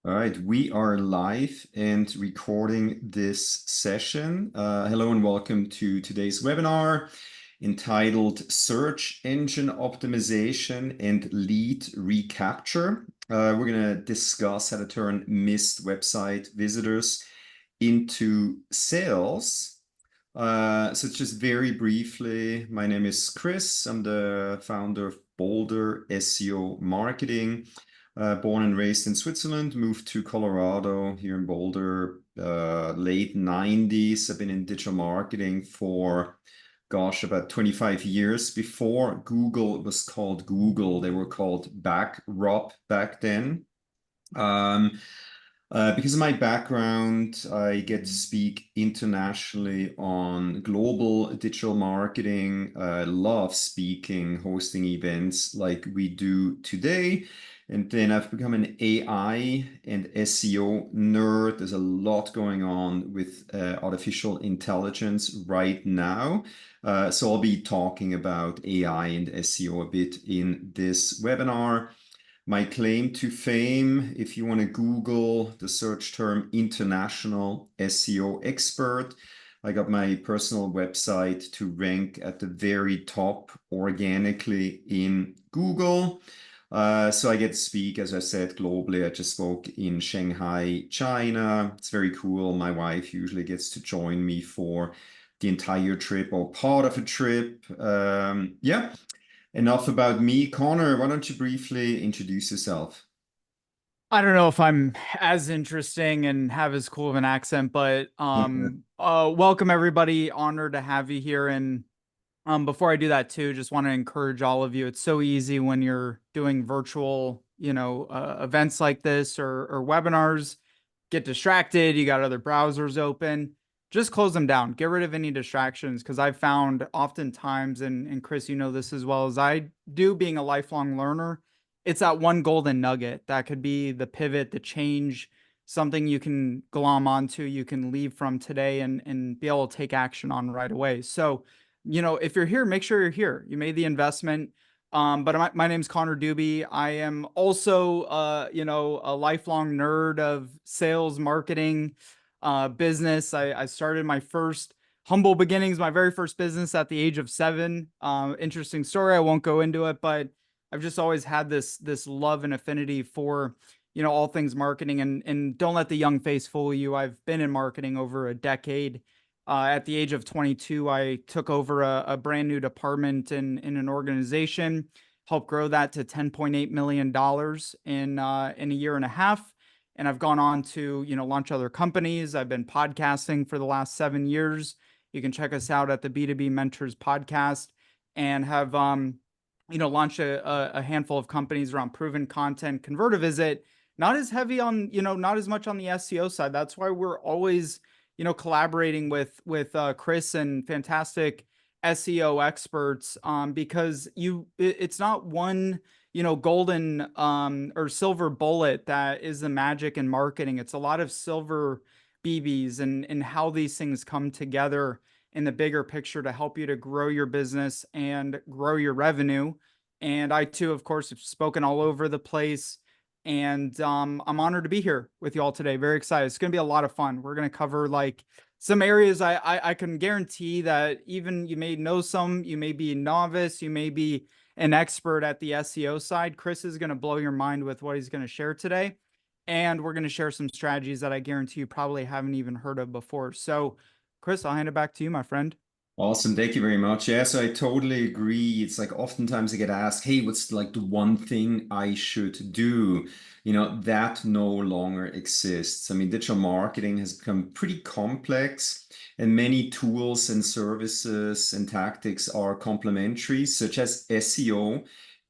All right, we are live and recording this session. Hello and welcome to today's webinar entitled Search Engine Optimization and Lead Recapture. We're going to discuss how to turn missed website visitors into sales. So just very briefly, my name is Chris. I'm the founder of Boulder SEO Marketing. Born and raised in Switzerland, moved to Colorado here in Boulder, late 90s. I've been in digital marketing for, gosh, about 25 years. Before Google was called Google, they were called Backrop back then. Because of my background, I get to speak internationally on global digital marketing. I love speaking, hosting events like we do today. And then I've become an AI and SEO nerd. There's a lot going on with artificial intelligence right now. So I'll be talking about AI and SEO a bit in this webinar. My claim to fame, if you want to Google the search term international SEO expert, I got my personal website to rank at the very top organically in Google. So I get to speak, as I said, globally. I just spoke in Shanghai, China. It's very cool. My wife usually gets to join me for the entire trip or part of a trip. Yeah. Enough about me. Connor, why don't you briefly introduce yourself? I don't know if I'm as interesting and have as cool of an accent, but welcome everybody. Honored to have you here. And before I do that too, just want to encourage all of you. It's so easy when you're doing virtual, events like this or webinars, get distracted. You got other browsers open. Just close them down. Get rid of any distractions because I've found oftentimes, and Chris, you know this as well as I do, being a lifelong learner, it's that one golden nugget that could be the pivot, the change, something you can glom onto, you can leave from today and be able to take action on right away. So, if you're here, make sure you're here. You made the investment. But my name's Connor Doobie. I am also, a lifelong nerd of sales, marketing, business. I started my first humble beginnings, my very first business at the age of 7. Interesting story. I won't go into it, but I've just always had this love and affinity for, all things marketing, and don't let the young face fool you. I've been in marketing over a decade. At the age of 22, I took over a brand new department in an organization, helped grow that to $10.8 million in a year and a half. And I've gone on to, launch other companies. I've been podcasting for the last 7 years. You can check us out at the B2B Mentors podcast, and have, launched a handful of companies around proven content. ConvertAVisit, not as heavy on, not as much on the SEO side. That's why we're always, collaborating with Chris and fantastic SEO experts, because it's not one, golden or silver bullet that is the magic in marketing. It's a lot of silver BBs and how these things come together in the bigger picture to help you to grow your business and grow your revenue. And I too, of course, have spoken all over the place. And I'm honored to be here with you all today. Very excited. It's going to be a lot of fun. We're going to cover like some areas I can guarantee that even you may know some, you may be a novice, you may be an expert at the SEO side. Chris is going to blow your mind with what he's going to share today. And we're going to share some strategies that I guarantee you probably haven't even heard of before. So, Chris, I'll hand it back to you, my friend. Awesome. Thank you very much. Yeah, so I totally agree. It's like oftentimes I get asked, hey, what's like the one thing I should do? That no longer exists. I mean, digital marketing has become pretty complex, and many tools and services and tactics are complementary, such as SEO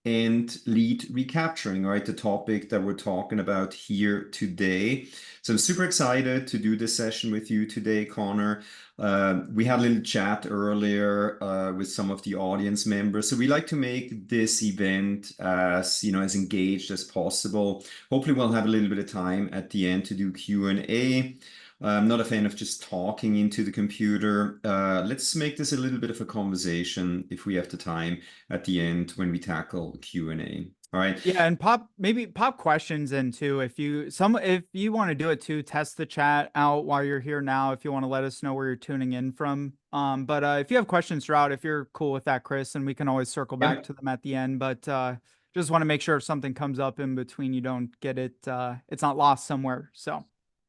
and lead recapturing, right? The topic that we're talking about here today. So I'm super excited to do this session with you today, Connor. We had a little chat earlier with some of the audience members. So we like to make this event as, as engaged as possible. Hopefully we'll have a little bit of time at the end to do Q&A. I'm not a fan of just talking into the computer. Let's make this a little bit of a conversation if we have the time at the end when we tackle Q&A. All right. Yeah, and maybe pop questions in too. If you want to do it too, test the chat out while you're here now. If you want to let us know where you're tuning in from. But if you have questions throughout, if you're cool with that, Chris, and we can always circle back Yeah. to them at the end. But just want to make sure if something comes up in between, you don't get it. It's not lost somewhere. So.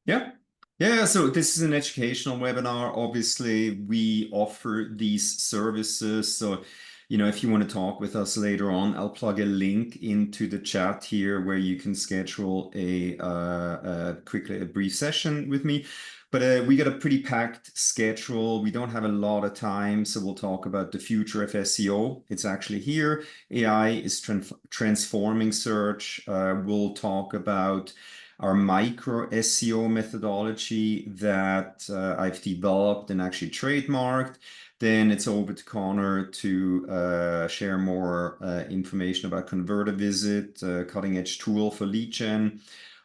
Yeah. Yeah, so this is an educational webinar. Obviously, we offer these services. So, if you want to talk with us later on, I'll plug a link into the chat here where you can schedule quickly a brief session with me. But we got a pretty packed schedule. We don't have a lot of time, so we'll talk about the future of SEO. It's actually here. AI is transforming search. We'll talk about our Micro-SEO methodology that I've developed and actually trademarked. Then it's over to Connor to share more information about ConvertAVisit, cutting edge tool for lead gen,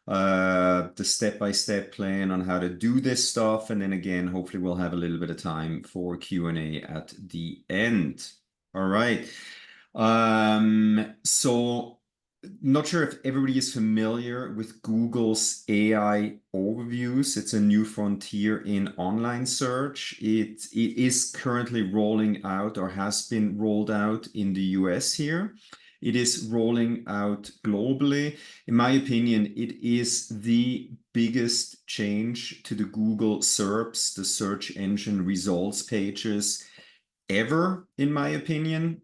the step-by-step plan on how to do this stuff. And then again, hopefully we'll have a little bit of time for Q&A at the end. All right. So not sure if everybody is familiar with Google's AI overviews. It's a new frontier in online search. It is currently rolling out or has been rolled out in the US here. It is rolling out globally. In my opinion, it is the biggest change to the Google SERPs, the search engine results pages, ever, in my opinion.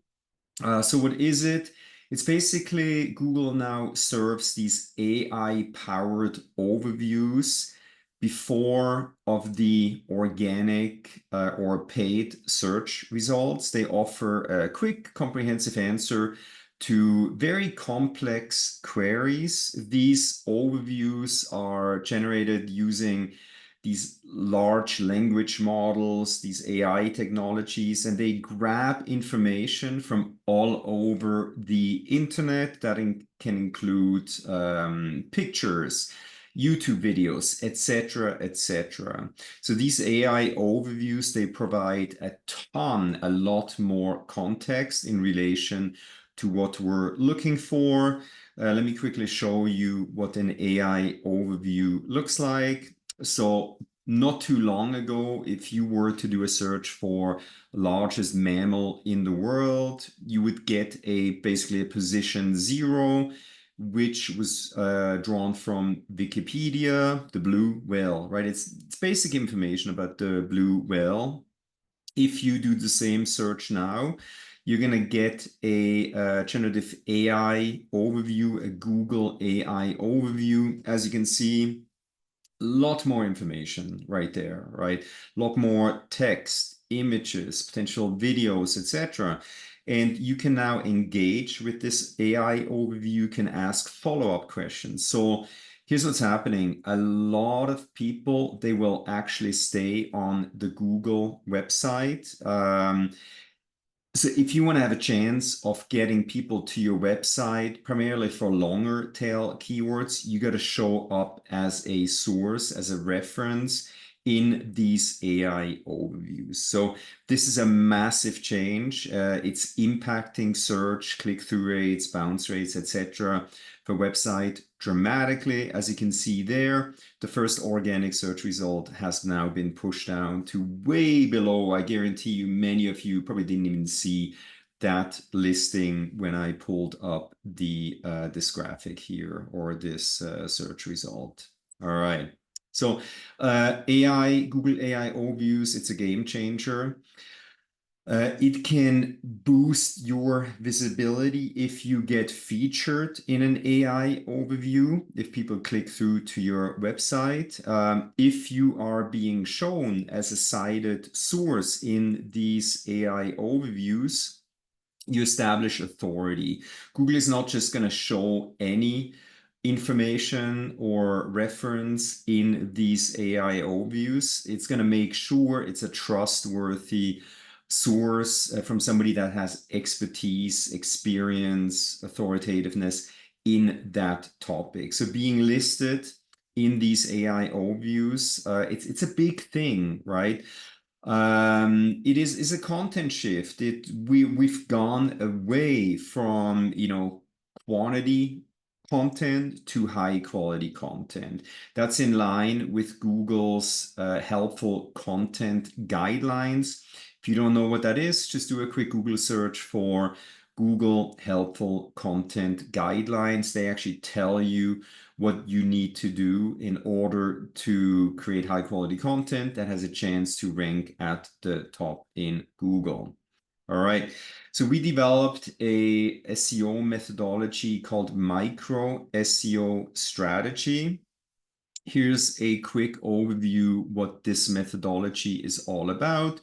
So what is it? It's basically Google now serves these AI-powered overviews before of the organic or paid search results. They offer a quick, comprehensive answer to very complex queries. These overviews are generated using these large language models, these AI technologies, and they grab information from all over the internet that can include pictures, YouTube videos, etc., etc. So these AI overviews, they provide a lot more context in relation to what we're looking for. Let me quickly show you what an AI overview looks like. So not too long ago, if you were to do a search for largest mammal in the world, you would get basically a position 0, which was drawn from Wikipedia, the blue whale, right? It's basic information about the blue whale. If you do the same search now, you're going to get a generative AI overview, a Google AI overview. As you can see, a lot more information right there, right? A lot more text, images, potential videos, etc. And you can now engage with this AI overview. You can ask follow-up questions. So here's what's happening. A lot of people, they will actually stay on the Google website. So if you want to have a chance of getting people to your website, primarily for longer tail keywords, you got to show up as a source, as a reference in these AI overviews. So this is a massive change. It's impacting search, click-through rates, bounce rates, etc. for website dramatically. As you can see there, the first organic search result has now been pushed down to way below. I guarantee you, many of you probably didn't even see that listing when I pulled up this graphic here or this search result. All right. So Google AI overviews, it's a game changer. It can boost your visibility if you get featured in an AI overview, if people click through to your website. If you are being shown as a cited source in these AI overviews, you establish authority. Google is not just going to show any information or reference in these AI overviews. It's going to make sure it's a trustworthy source from somebody that has expertise, experience, authoritativeness in that topic. So being listed in these AI overviews, it's a big thing, right? It is a content shift. We've gone away from quantity content to high quality content. That's in line with Google's helpful content guidelines. If you don't know what that is, just do a quick Google search for Google helpful content guidelines. They actually tell you what you need to do in order to create high quality content that has a chance to rank at the top in Google. All right. So we developed a SEO methodology called Micro-SEO strategy. Here's a quick overview what this methodology is all about.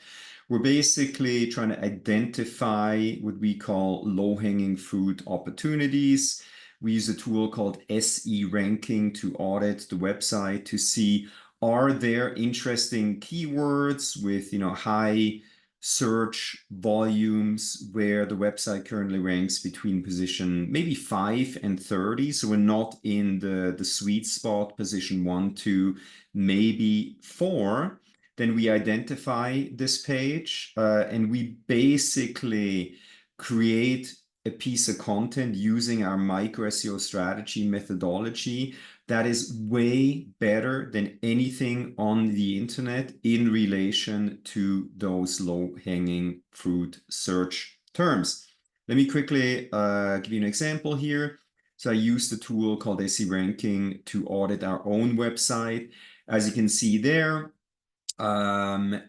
We're basically trying to identify what we call low-hanging fruit opportunities. We use a tool called SE ranking to audit the website to see, are there interesting keywords with high search volumes where the website currently ranks between position maybe 5 and 30. So we're not in the sweet spot, position 1 to maybe 4. Then we identify this page and we basically create a piece of content using our micro SEO strategy methodology that is way better than anything on the internet in relation to those low-hanging fruit search terms. Let me quickly give you an example here. So I used a tool called SE Ranking to audit our own website. As you can see there,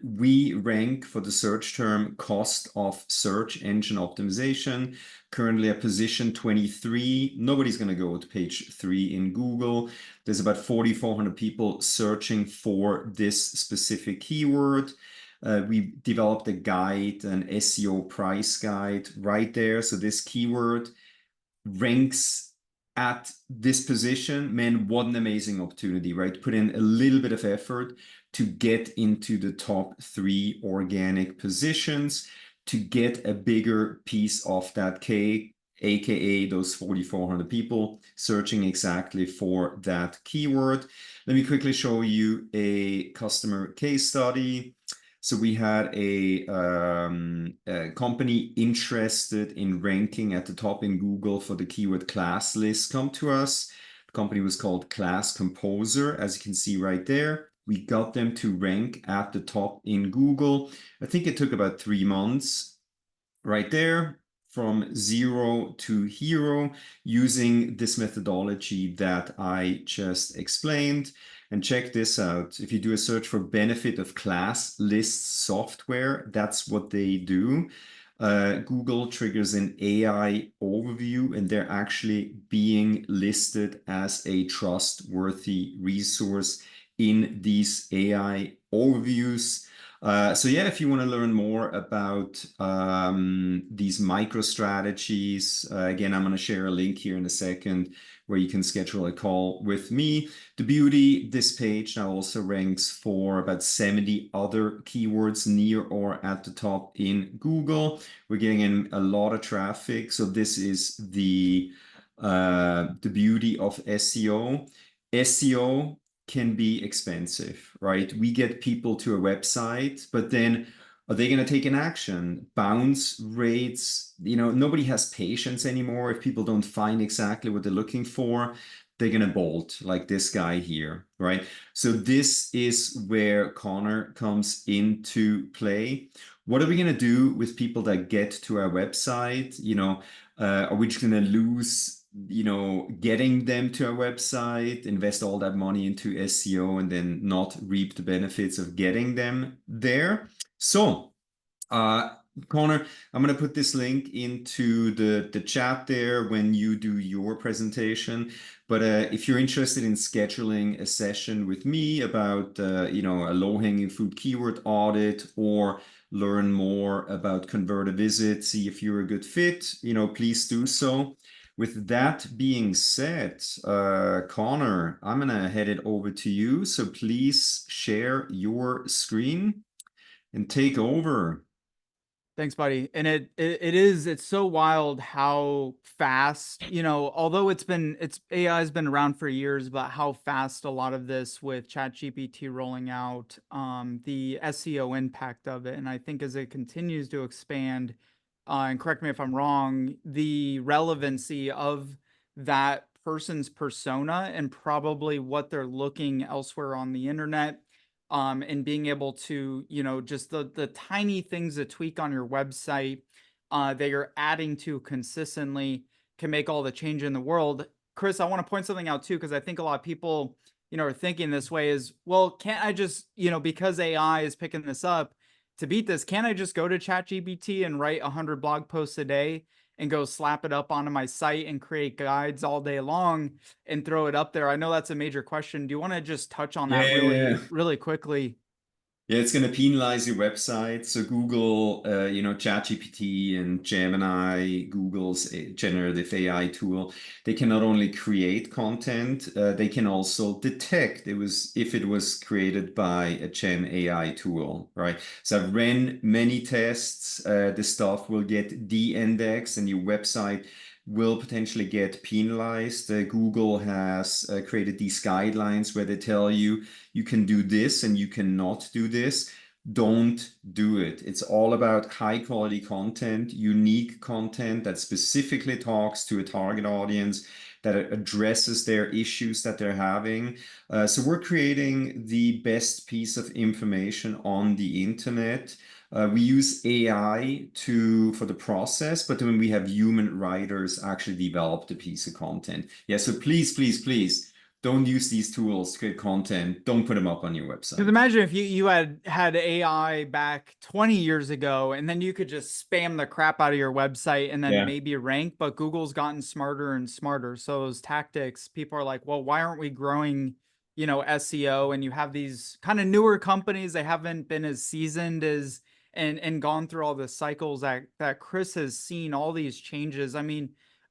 we rank for the search term cost of search engine optimization, currently at position 23. Nobody's going to go to page 3 in Google. There's about 4,400 people searching for this specific keyword. We developed a guide, an SEO price guide right there. So this keyword ranks at this position. Man, what an amazing opportunity, right? Put in a little bit of effort to get into the top 3 organic positions, to get a bigger piece of that cake, aka those 4,400 people searching exactly for that keyword. Let me quickly show you a customer case study. So we had a company interested in ranking at the top in Google for the keyword class list come to us. The company was called Class Composer, as you can see right there. We got them to rank at the top in Google. I think it took about 3 months right there, from 0 to hero, using this methodology that I just explained. And check this out. If you do a search for benefit of class list software, that's what they do. Google triggers an AI overview, and they're actually being listed as a trustworthy resource in these AI overviews. So yeah, if you want to learn more about these micro strategies, again, I'm going to share a link here in a second where you can schedule a call with me. The beauty, this page now also ranks for about 70 other keywords near or at the top in Google. We're getting in a lot of traffic. So this is the beauty of SEO. SEO can be expensive, right? We get people to a website, but then are they going to take an action? Bounce rates, nobody has patience anymore. If people don't find exactly what they're looking for, they're going to bolt, like this guy here, right? So this is where Connor comes into play. What are we going to do with people that get to our website? Are we just going to lose getting them to our website, invest all that money into SEO, and then not reap the benefits of getting them there? So, Connor, I'm going to put this link into the chat there when you do your presentation. But if you're interested in scheduling a session with me about, a low-hanging fruit keyword audit, or learn more about ConvertAVisit, see if you're a good fit, please do so. With that being said, Connor, I'm going to head it over to you. So please share your screen and take over. Thanks, buddy. And it's so wild how fast, although it's AI has been around for years, but how fast a lot of this with ChatGPT rolling out, the SEO impact of it. And I think as it continues to expand, and correct me if I'm wrong, the relevancy of that person's persona and probably what they're looking elsewhere on the internet. And being able to, just the tiny things to tweak on your website that you're adding to consistently can make all the change in the world. Chris, I want to point something out too, because I think a lot of people, are thinking this way is, well, can't I just, because AI is picking this up to beat this, can't I just go to ChatGPT and write 100 blog posts a day and go slap it up onto my site and create guides all day long and throw it up there? I know that's a major question. Do you want to just touch on that Yeah. really quickly? Yeah, it's going to penalize your website. So Google, ChatGPT and Gemini, Google's generative AI tool, they can not only create content, they can also detect if it was created by a Gen AI tool, right? So I've ran many tests. The stuff will get de-indexed and your website will potentially get penalized. Google has created these guidelines where they tell you can do this and you cannot do this. Don't do it. It's all about high quality content, unique content that specifically talks to a target audience, that addresses their issues that they're having. So we're creating the best piece of information on the internet. We use AI for the process, but then we have human writers actually develop the piece of content. Yeah, so please don't use these tools to create content. Don't put them up on your Because website. imagine if you had AI back 20 years ago, and then you could just spam the crap out of your website and then Yeah. maybe rank, but Google's gotten smarter and smarter. So those tactics, people are like, well, why aren't we growing, SEO? And you have these kind of newer companies, they haven't been as seasoned as and gone through all the cycles that Chris has seen, all these changes. I mean,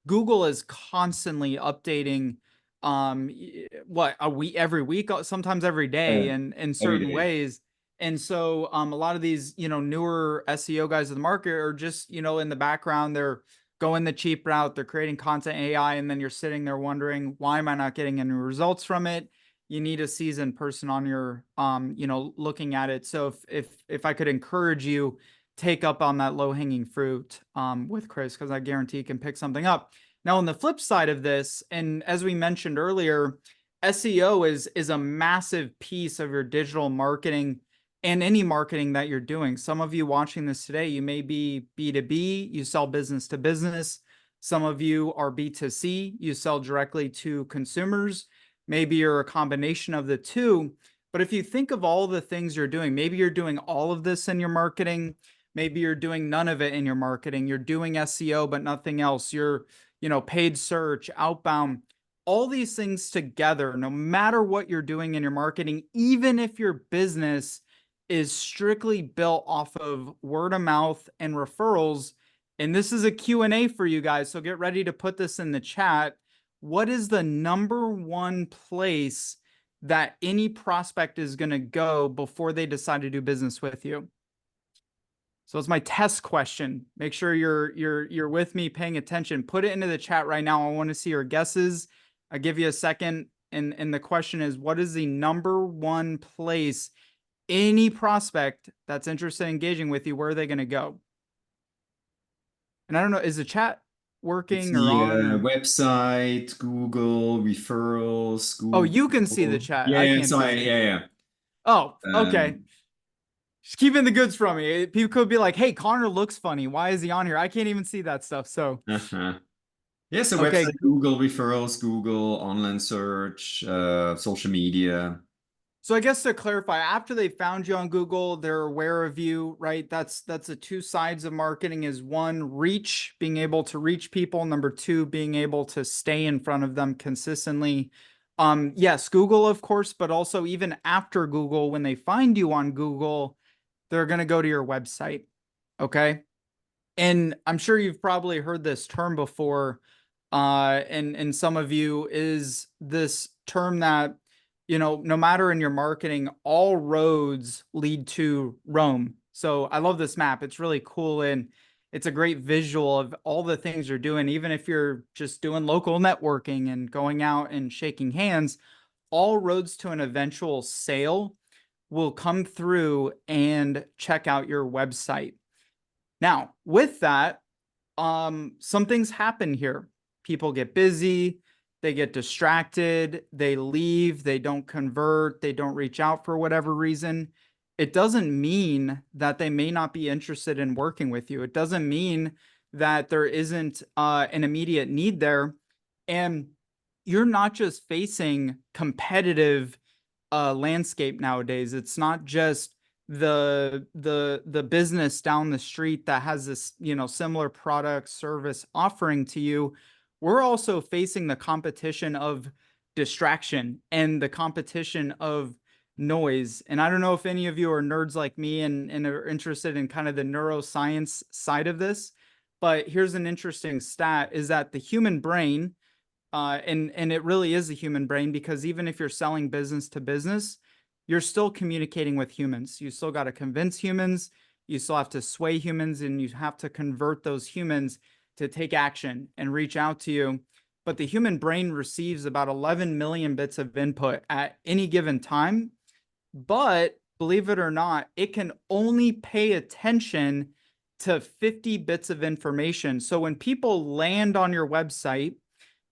Google is constantly updating what, a week, every week, sometimes every day, Uh, and in every certain day. ways. And so a lot of these newer SEO guys in the market are just in the background, they're going the cheap route, they're creating content AI, and then you're sitting there wondering, why am I not getting any results from it? You need a seasoned person on your looking at it. So if I could encourage you, take up on that low-hanging fruit with Chris, because I guarantee you can pick something up. Now, on the flip side of this, and as we mentioned earlier, SEO is a massive piece of your digital marketing and any marketing that you're doing. Some of you watching this today, you may be B2B, you sell business to business. Some of you are B2C, you sell directly to consumers. Maybe you're a combination of the two. But if you think of all the things you're doing, maybe you're doing all of this in your marketing. Maybe you're doing none of it in your marketing. You're doing SEO, but nothing else. You're paid search, outbound, all these things together, no matter what you're doing in your marketing, even if your business is strictly built off of word of mouth and referrals. And this is a Q&A for you guys, so get ready to put this in the chat. What is the number one place that any prospect is going to go before they decide to do business with you? So it's my test question. Make sure you're with me, paying attention. Put it into the chat right now. I want to see your guesses. I'll give you a second. And the question is, what is the number one place any prospect that's interested in engaging with you, where are they going to go? And I don't know, is the chat It's working or the on or? website, Google, referrals, Oh, you can see the Google. chat. I Yeah, can't see sorry, it. yeah, Oh, yeah. okay. Just keeping the goods from me. People could be like, hey, Connor looks funny. Why is he on here? I can't even see that stuff. So, Uh-huh. Yeah, so okay. website, Google, referrals, Google, online search, social media. So I guess to clarify, after they found you on Google, they're aware of you, right? That's the two sides of marketing: is one, reach, being able to reach people. Number two, being able to stay in front of them consistently. Yes, Google, of course, but also even after Google, when they find you on Google, they're going to go to your website. Okay. And I'm sure you've probably heard this term before, and some of you, is this term that, no matter in your marketing, all roads lead to Rome. So I love this map. It's really cool, and it's a great visual of all the things you're doing. Even if you're just doing local networking and going out and shaking hands, all roads to an eventual sale will come through and check out your website. Now, with that, some things happen here. people get busy, they get distracted, they leave, they don't convert, they don't reach out for whatever reason. It doesn't mean that they may not be interested in working with you. It doesn't mean that there isn't an immediate need there. And you're not just facing competitive landscape nowadays. It's not just the business down the street that has this, similar product service offering to you. We're also facing the competition of distraction and the competition of noise. And I don't know if any of you are nerds like me and are interested in kind of the neuroscience side of this, but here's an interesting stat is that the human brain, and it really is a human brain, because even if you're selling business to business, you're still communicating with humans. You still got to convince humans, you still have to sway humans, and you have to convert those humans to take action and reach out to you. But the human brain receives about 11 million bits of input at any given time. But believe it or not, it can only pay attention to 50 bits of information. So when people land on your website,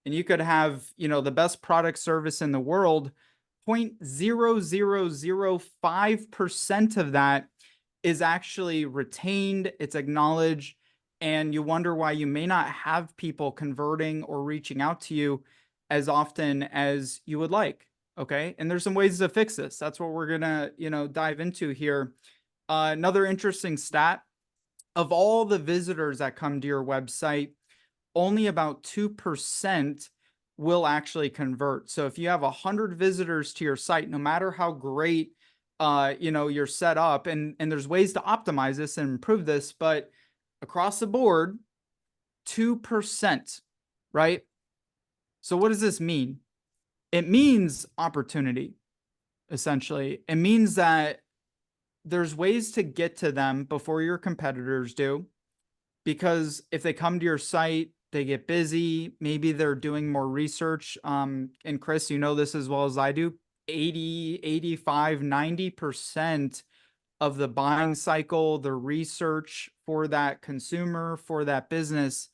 and you could have, the best product service in the world, 0.0005% of that is actually retained, it's acknowledged, and you wonder why you may not have people converting or reaching out to you as often as you would like. Okay. And there's some ways to fix this. That's what we're going to, dive into here. Another interesting stat, of all the visitors that come to your website, only about 2% will actually convert. So if you have 100 visitors to your site, no matter how great, you're set up, and there's ways to optimize this and improve this, but across the board, 2%, right? So what does this mean? It means opportunity, essentially. It means that there's ways to get to them before your competitors do, because if they come to your site, they get busy, maybe they're doing more research. And Chris, you know this as well as I do, 80, 85, 90% of the buying cycle, the research for that consumer, for that business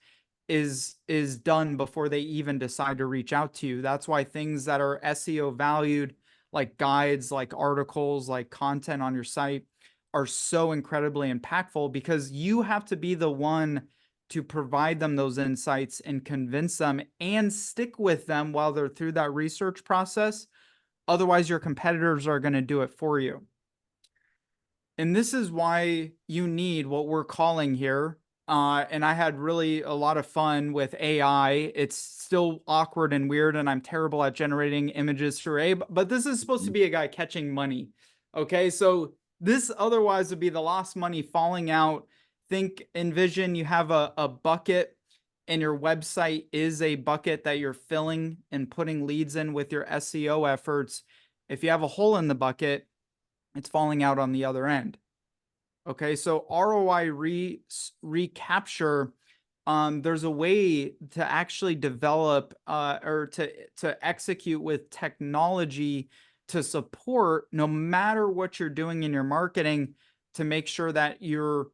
is done before they even decide to reach out to you. That's why things that are SEO valued, like guides, like articles, like content on your site, are so incredibly impactful, because you have to be the one to provide them those insights and convince them and stick with them while they're through that research process. Otherwise, your competitors are going to do it for you. And this is why you need what we're calling here. And I had really a lot of fun with AI. It's still awkward and weird, and I'm terrible at generating images through AI, but this is supposed to be a guy catching money. Okay, so this otherwise would be the lost money falling out. Envision you have a bucket, and your website is a bucket that you're filling and putting leads in with your SEO efforts. If you have a hole in the bucket, it's falling out on the other end. Okay, so ROI recapture, there's a way to actually develop or to execute with technology to support, no matter what you're doing in your marketing, to make sure that you're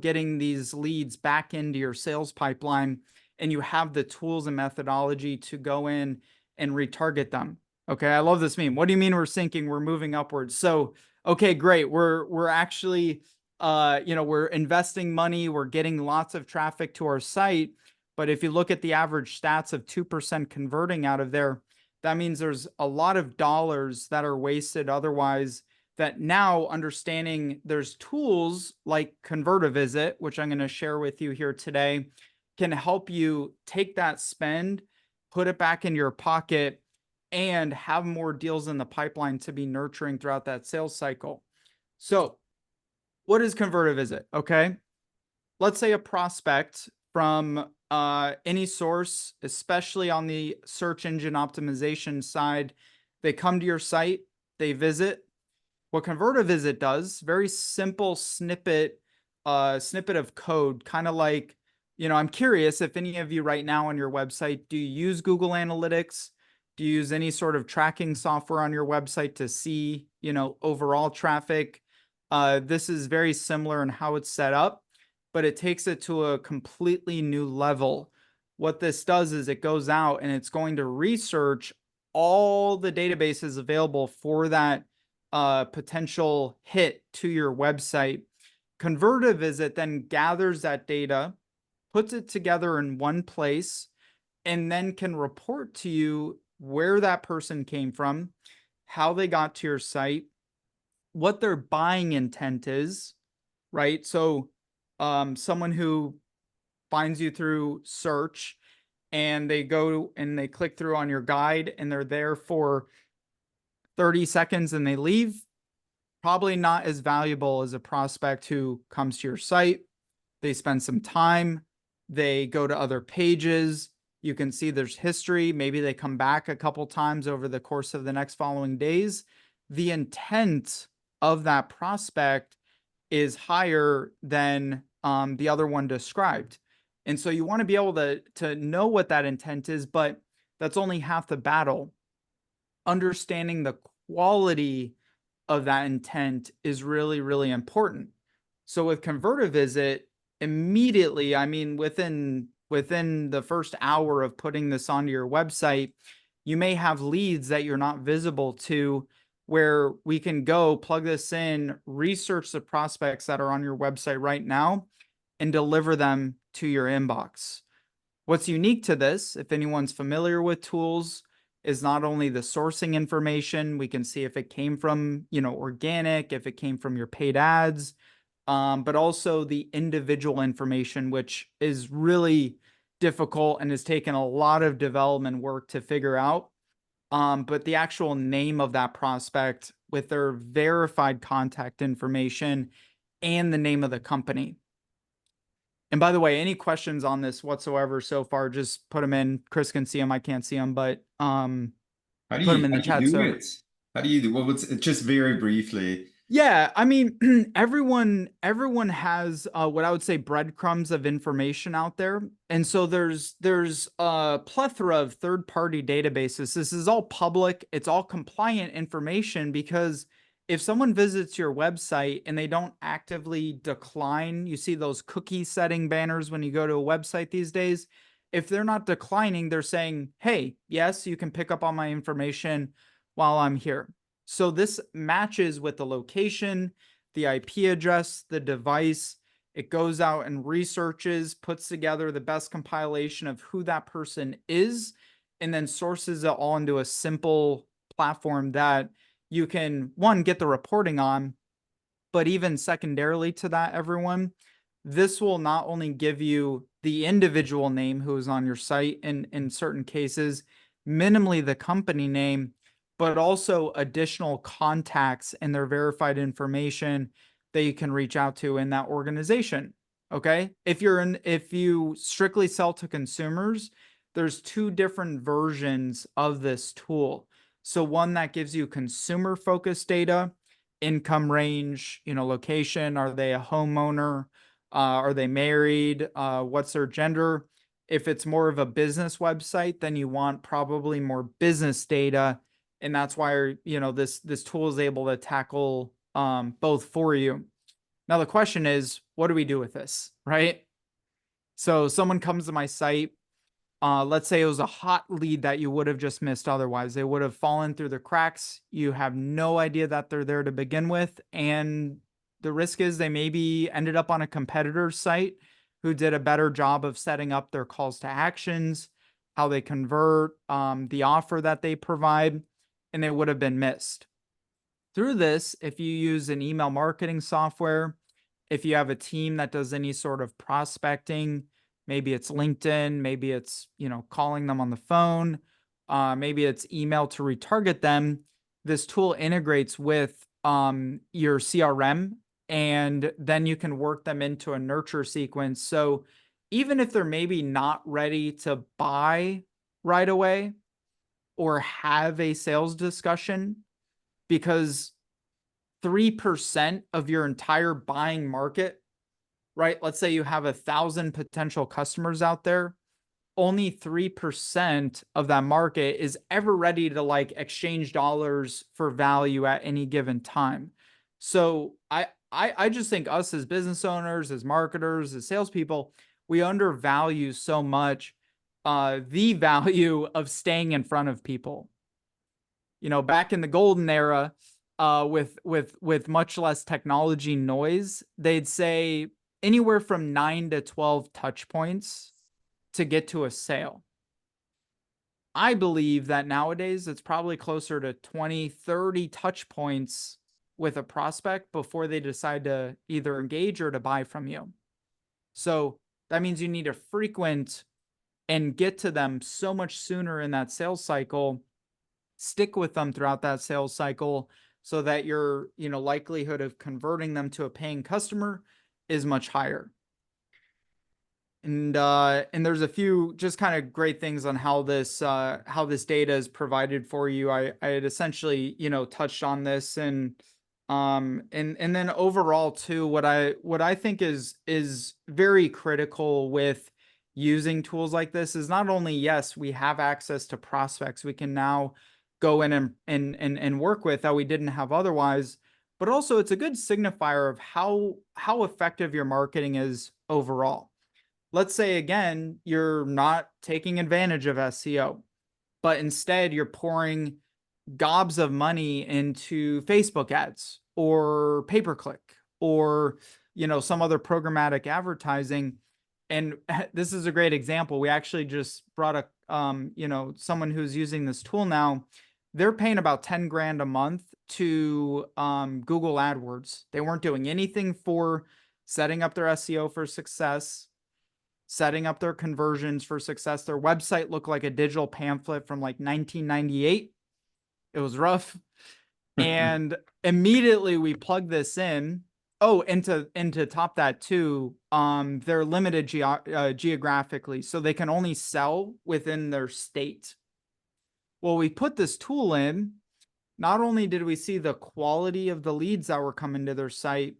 getting these leads back into your sales pipeline, and you have the tools and methodology to go in and retarget them. Okay, I love this meme. What do you mean we're sinking? We're moving upwards. So, okay, great. We're actually we're investing money, we're getting lots of traffic to our site. But if you look at the average stats of 2% converting out of there, that means there's a lot of dollars that are wasted otherwise. That now, understanding there's tools like ConvertAVisit, which I'm going to share with you here today, can help you take that spend, put it back in your pocket, and have more deals in the pipeline to be nurturing throughout that sales cycle. So what is ConvertAVisit? Okay, let's say a prospect from any source, especially on the search engine optimization side, they come to your site, they visit. What ConvertAVisit does, very simple snippet of code, kind of like, I'm curious if any of you right now on your website, do you use Google Analytics? Do you use any sort of tracking software on your website to see, overall traffic? This is very similar in how it's set up, but it takes it to a completely new level. what this does is it goes out and it's going to research all the databases available for that potential hit to your website. ConvertAVisit then gathers that data, puts it together in one place, and then can report to you where that person came from, how they got to your site, what their buying intent is, right? So someone who finds you through search and they go and they click through on your guide and they're there for 30 seconds and they leave, probably not as valuable as a prospect who comes to your site. They spend some time, they go to other pages. You can see there's history. Maybe they come back a couple times over the course of the next following days. The intent of that prospect is higher than the other one described. And so you want to be able to know what that intent is, but that's only half the battle. Understanding the quality of that intent is really, really important. So with ConvertAVisit, immediately, I mean, within the first hour of putting this onto your website, you may have leads that you're not visible to, where we can go plug this in, research the prospects that are on your website right now, and deliver them to your inbox. What's unique to this, if anyone's familiar with tools, is not only the sourcing information. We can see if it came from, organic, if it came from your paid ads, but also the individual information, which is really difficult and has taken a lot of development work to figure out. But the actual name of that prospect with their verified contact information and the name of the company. And by the way, any questions on this whatsoever so far, just put them in. Chris can see them. I can't see them, but put them in the chat. Do it? How do you do? Well, just very briefly. Yeah, I mean, everyone has what I would say breadcrumbs of information out there. And so there's a plethora of third-party databases. This is all public, it's all compliant information, because if someone visits your website and they don't actively decline, you see those cookie setting banners when you go to a website these days. If they're not declining, they're saying, hey, yes, you can pick up on my information while I'm here. So this matches with the location, the IP address, the device. It goes out and researches, puts together the best compilation of who that person is, and then sources it all into a simple platform that you can, one, get the reporting on, but even secondarily to that, everyone, this will not only give you the individual name who is on your site in certain cases, minimally the company name, but also additional contacts and their verified information that you can reach out to in that organization. Okay. If you strictly sell to consumers, there's two different versions of this tool. So one that gives you consumer focused data, income range, location, are they a homeowner? Are they married? What's their gender? If it's more of a business website, then you want probably more business data. And that's why, this tool is able to tackle both for you. Now, the question is, what do we do with this, right? So someone comes to my site. Let's say it was a hot lead that you would have just missed otherwise. They would have fallen through the cracks. You have no idea that they're there to begin with. And the risk is they maybe ended up on a competitor's site who did a better job of setting up their calls to actions, how they convert, the offer that they provide, and they would have been missed. Through this, if you use an email marketing software, if you have a team that does any sort of prospecting, maybe it's LinkedIn, maybe it's, calling them on the phone, maybe it's email to retarget them, this tool integrates with your CRM, and then you can work them into a nurture sequence. So even if they're maybe not ready to buy right away or have a sales discussion, because 3% of your entire buying market, right? Let's say you have 1,000 potential customers out there. Only 3% of that market is ever ready to exchange dollars for value at any given time. So I just think us as business owners, as marketers, as salespeople, we undervalue so much the value of staying in front of people. You know, back in the golden era, with much less technology noise, they'd say anywhere from 9 to 12 touch points to get to a sale. I believe that nowadays it's probably closer to 20, 30 touch points with a prospect before they decide to either engage or to buy from you. So that means you need to frequent and get to them so much sooner in that sales cycle, stick with them throughout that sales cycle so that your, likelihood of converting them to a paying customer is much higher. And there's a few just kind of great things on how this data is provided for you. I had essentially, touched on this, and then overall too, what I think is very critical with using tools like this is not only, yes, we have access to prospects we can now go in and work with that we didn't have otherwise, but also it's a good signifier of how effective your marketing is overall. Let's say, again, you're not taking advantage of SEO, but instead you're pouring gobs of money into Facebook ads or pay-per-click or, some other programmatic advertising. And this is a great example. We actually just brought someone who's using this tool now. They're paying about 10 grand a month to Google AdWords. They weren't doing anything for setting up their SEO for success, setting up their conversions for success. Their website looked like a digital pamphlet from like 1998. It was rough. And immediately we plugged this in. Oh, and to top that too, they're limited geographically, so they can only sell within their state. Well, we put this tool in. Not only did we see the quality of the leads that were coming to their site,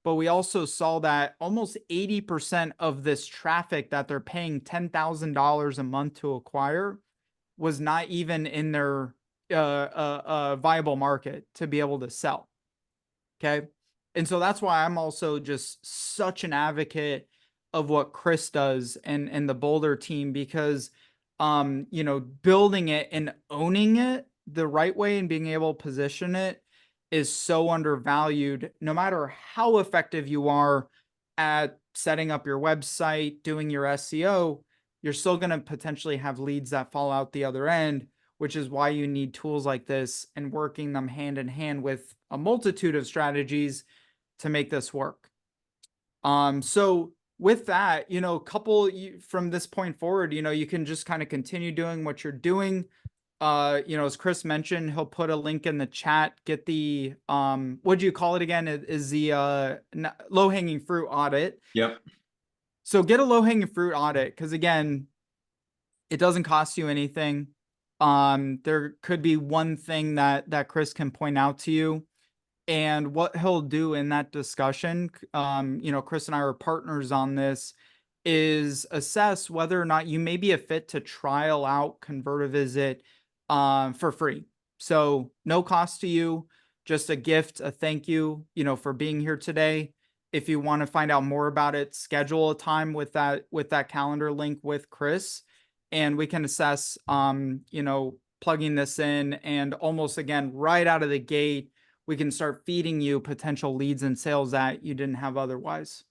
but we also saw that almost 80% of this traffic that they're paying $10,000 a month to acquire was not even in their viable market to be able to sell. Okay. And so that's why I'm also just such an advocate of what Chris does and the Boulder team, because, building it and owning it the right way and being able to position it is so undervalued. No matter how effective you are at setting up your website, doing your SEO, you're still going to potentially have leads that fall out the other end, which is why you need tools like this and working them hand in hand with a multitude of strategies to make this work. So with that, from this point forward, you can just kind of continue doing what you're doing. As Chris mentioned, he'll put a link in the chat. Get the what do you call it again? Is the low-hanging fruit audit. Yep. So get a low-hanging fruit audit, because again, it doesn't cost you anything. There could be one thing that Chris can point out to you, and what he'll do in that discussion, Chris and I are partners on this, is assess whether or not you may be a fit to trial out ConvertAVisit for free. So no cost to you, just a gift, a thank you, for being here today. If you want to find out more about it, schedule a time with that calendar link with Chris, and we can assess, plugging this in, and almost again, right out of the gate, we can start feeding you potential leads and sales that you didn't have otherwise.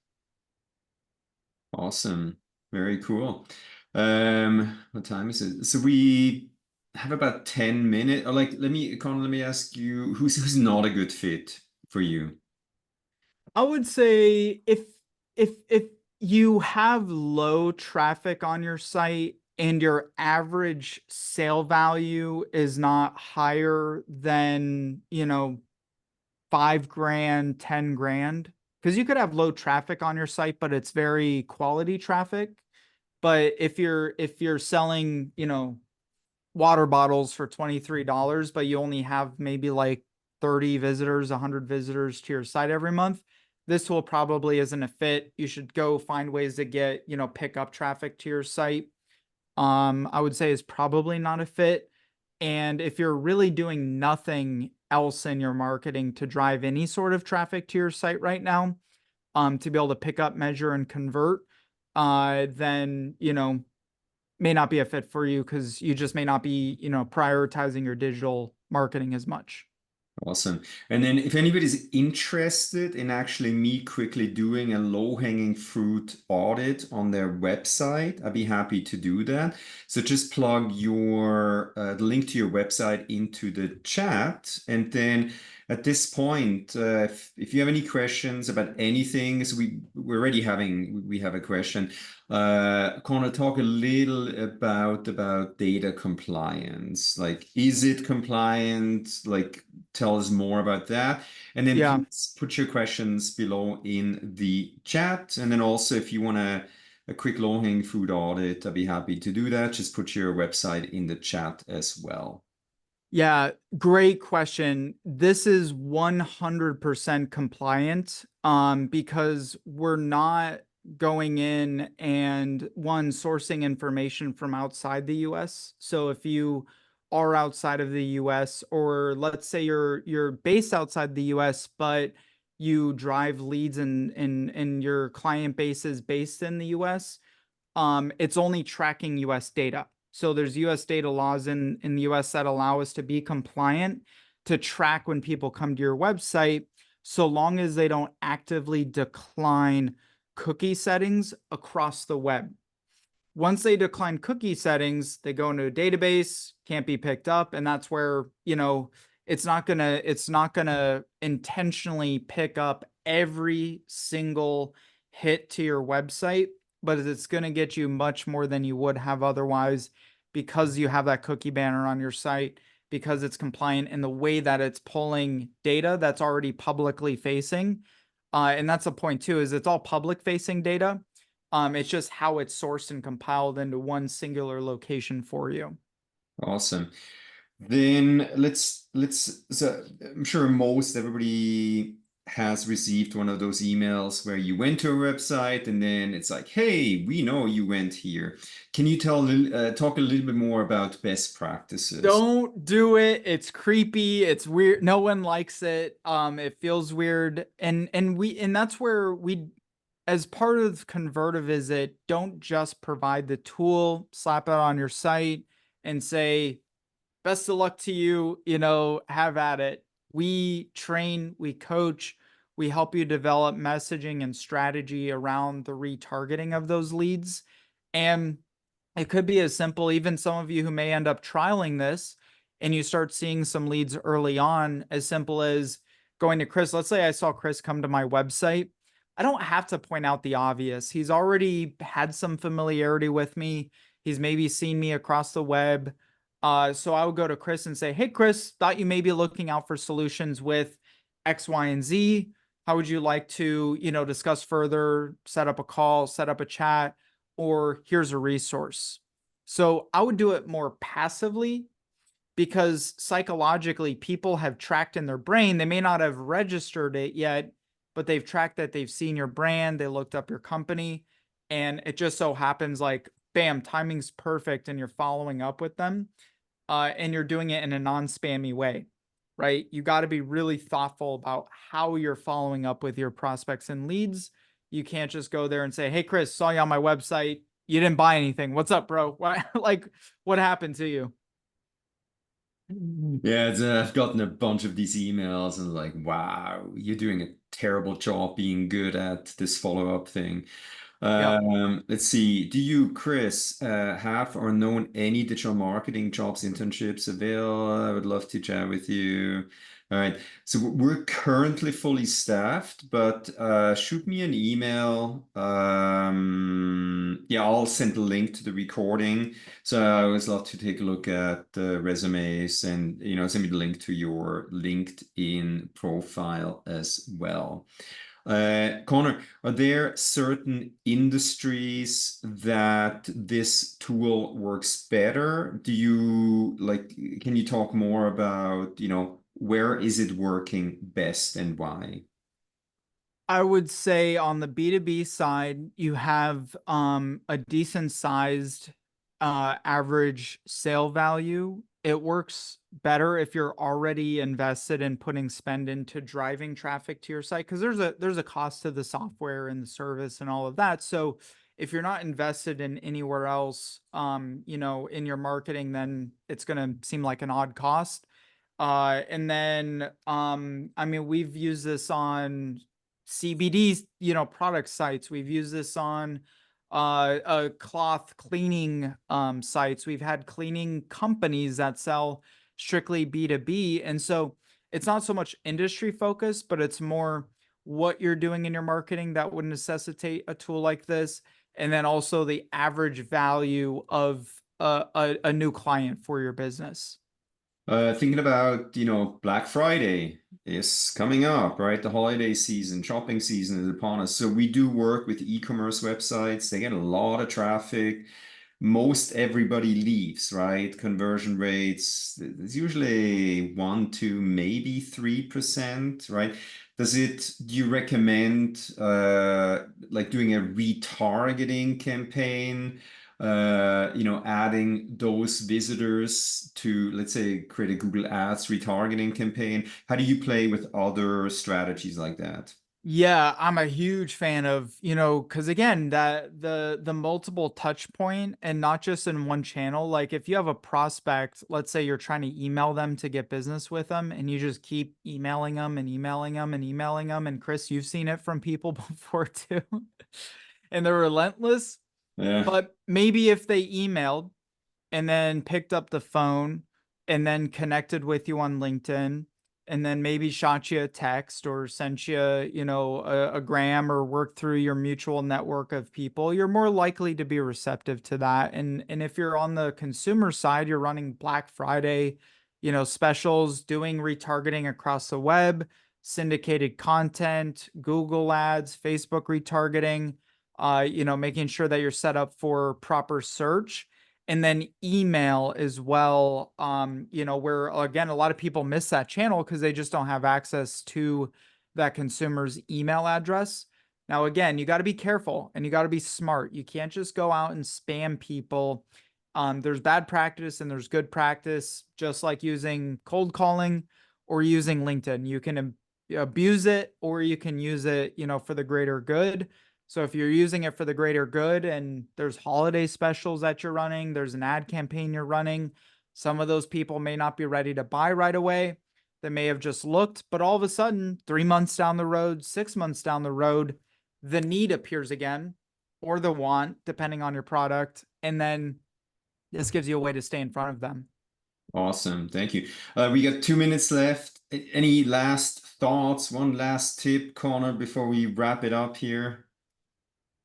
Awesome. Very cool. What time is it? So we have about 10 minutes. Or let me ask you, who's not a good fit for you? I would say if you have low traffic on your site and your average sale value is not higher than, 5 grand, 10 grand, because you could have low traffic on your site, but it's very quality traffic. But if you're selling, water bottles for $23, but you only have maybe like 30 visitors, 100 visitors to your site every month, this tool probably isn't a fit. You should go find ways to get, pick up traffic to your site. I would say is probably not a fit. And if you're really doing nothing else in your marketing to drive any sort of traffic to your site right now, to be able to pick up, measure, and convert, then, may not be a fit for you because you just may not be, prioritizing your digital marketing as much. Awesome. And then if anybody's interested in actually me quickly doing a low-hanging fruit audit on their website, I'd be happy to do that. So just plug your the link to your website into the chat. And then at this point, if you have any questions about anything, so we have a question. Connor, talk a little about data compliance. Like, is it compliant? Like, tell us more about that. And then Yeah. please put your questions below in the chat. And then also, if you want a quick low-hanging fruit audit, I'd be happy to do that. Just put your website in the chat as well. Yeah, great question. This is 100% compliant because we're not going in and sourcing information from outside the US. So if you are outside of the US, or let's say you're based outside the US, but you drive leads and your client base is based in the US, it's only tracking US data. So there's US data laws in the US that allow us to be compliant to track when people come to your website, so long as they don't actively decline cookie settings across the web. Once they decline cookie settings, they go into a database, can't be picked up, and that's where, it's not gonna intentionally pick up every single hit to your website, but it's going to get you much more than you would have otherwise, because you have that cookie banner on your site, because it's compliant in the way that it's pulling data that's already publicly facing. And that's the point too, is it's all public facing data. It's just how it's sourced and compiled into one singular location for you. Awesome. Then so I'm sure most everybody has received one of those emails where you went to a website and then it's like, hey, we know you went here. Can you talk a little bit more about best practices? Don't do it. It's creepy. It's weird. No one likes it. It feels weird. And that's where we, as part of ConvertAVisit, don't just provide the tool, slap it on your site, and say, best of luck to you, have at it. We train, we coach, we help you develop messaging and strategy around the retargeting of those leads. And it could be as simple, even some of you who may end up trialing this and you start seeing some leads early on, as simple as going to Chris. Let's say I saw Chris come to my website. I don't have to point out the obvious. He's already had some familiarity with me. He's maybe seen me across the web. So I would go to Chris and say, hey, Chris, thought you may be looking out for solutions with X, Y, and Z. How would you like to, discuss further, set up a call, set up a chat, or here's a resource. So I would do it more passively, because psychologically people have tracked in their brain. They may not have registered it yet, but they've tracked that, they've seen your brand, they looked up your company, and it just so happens like, bam, timing's perfect and you're following up with them. And you're doing it in a non-spammy way, right? You got to be really thoughtful about how you're following up with your prospects and leads. You can't just go there and say, hey, Chris, saw you on my website. You didn't buy anything. What's up, bro? What happened to you? Yeah, I've gotten a bunch of these emails and like, wow, you're doing a terrible job being good at this follow-up thing. Yep. Let's see. Do you, Chris, have or know any digital marketing jobs, internships available? I would love to chat with you. All right. So we're currently fully staffed, but shoot me an email. Yeah, I'll send the link to the recording. So I always love to take a look at the resumes and, send me the link to your LinkedIn profile as well. Connor, are there certain industries that this tool works better? Can you talk more about, where is it working best and why? I would say on the B2B side, you have a decent sized average sale value. It works better if you're already invested in putting spend into driving traffic to your site, because there's a cost to the software and the service and all of that. So if you're not invested in anywhere else, you know, in your marketing, then it's going to seem like an odd cost. And then, I mean, we've used this on CBD, you know, product sites. We've used this on cloth cleaning sites. We've had cleaning companies that sell strictly B2B. And so it's not so much industry focused, but it's more what you're doing in your marketing that would necessitate a tool like this. And then also the average value of a new client for your business. Thinking about, Black Friday is coming up, right? The holiday season, shopping season is upon us. So we do work with e-commerce websites. They get a lot of traffic. Most everybody leaves, right? Conversion rates, it's usually 1 to maybe 3%, right? Do you recommend like doing a retargeting campaign? Adding those visitors to, let's say, create a Google Ads retargeting campaign. How do you play with other strategies like that? Yeah, I'm a huge fan of, you know, because again, that the multiple touch point and not just in one channel. Like if you have a prospect, let's say you're trying to email them to get business with them, and you just keep emailing them and emailing them and emailing them. And Chris, you've seen it from people before too, and they're relentless. Yeah. But maybe if they emailed and then picked up the phone and then connected with you on LinkedIn and then maybe shot you a text or sent you, you know, a gram or worked through your mutual network of people, you're more likely to be receptive to that. And if you're on the consumer side, you're running Black Friday, you know, specials, doing retargeting across the web, syndicated content, Google ads, Facebook retargeting, you know, making sure that you're set up for proper search, and then email as well. You know, where again, a lot of people miss that channel because they just don't have access to that consumer's email address. Now, again, you got to be careful and you got to be smart. You can't just go out and spam people. There's bad practice and there's good practice, just like using cold calling or using LinkedIn. You can abuse it or you can use it, you know, for the greater good. So if you're using it for the greater good and there's holiday specials that you're running, there's an ad campaign you're running, some of those people may not be ready to buy right away. They may have just looked, but all of a sudden, 3 months down the road, 6 months down the road, the need appears again or the want, depending on your product. And then this gives you a way to stay in front of them. Awesome. Thank you. We got 2 minutes left. Any last thoughts? One last tip, Connor, before we wrap it up here?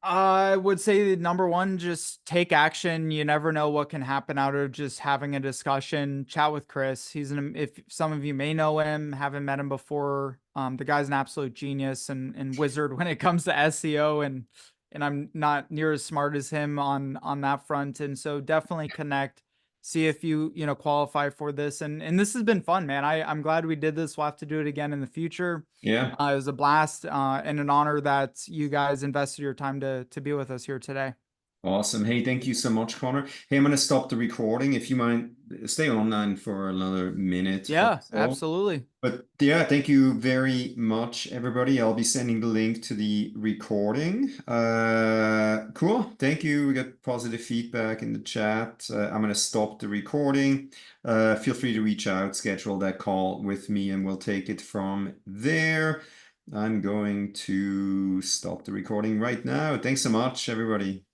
I would say number one, just take action. You never know what can happen out of just having a discussion. Chat with Chris. If some of you may know him, haven't met him before. The guy's an absolute genius and wizard when it comes to SEO, and I'm not near as smart as him on that front. And so definitely connect. See if you know qualify for this. And this has been fun, man. I'm glad we did this. We'll have to do it again in the future. Yeah. It was a blast and an honor that you guys invested your time to be with us here today. Awesome. Hey, thank you so much, Connor. Hey, I'm going to stop the recording. If you mind, stay online for another minute or Yeah, so. absolutely. But yeah, thank you very much, everybody. I'll be sending the link to the recording. Cool. Thank you. We got positive feedback in the chat. I'm going to stop the recording. Feel free to reach out, schedule that call with me, and we'll take it from there. I'm going to stop the recording right now. Thanks so much, everybody.